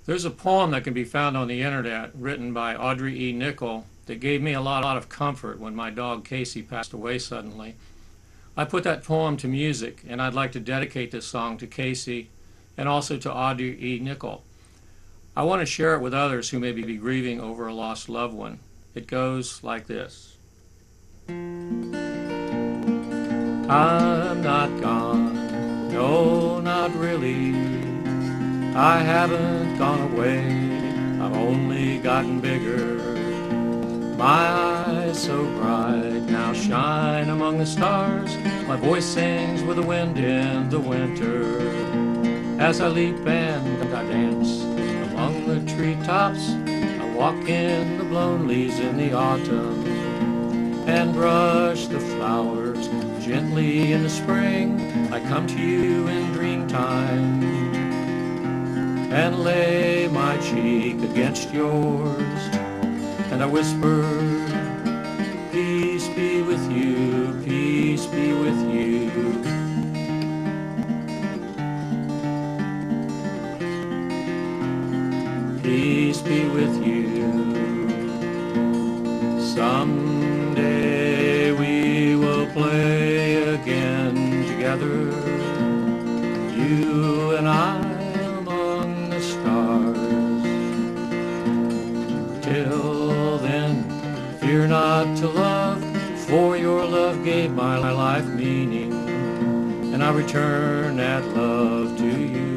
There's a poem that can be found on the internet written by Audrey E. Nichol that gave me a lot of comfort when my dog Casey passed away suddenly. I put that poem to music, and I'd like to dedicate this song to Casey and also to Audrey E. Nichol. I want to share it with others who may be grieving over a lost loved one. It goes like this. I'm not gone, no, not really. I haven't gone away, I've only gotten bigger. My eyes so bright now shine among the stars. My voice sings with the wind in the winter. As I leap and I dance among the treetops, I walk in the blown leaves in the autumn and brush the flowers gently in the spring. I come to you in dream time and lay my cheek against yours, and I whisper, peace be with you, peace be with you. Peace be with you. Someday we will play again together, you and I among the stars. Till then, fear not to love, for your love gave my life meaning, and I return that love to you.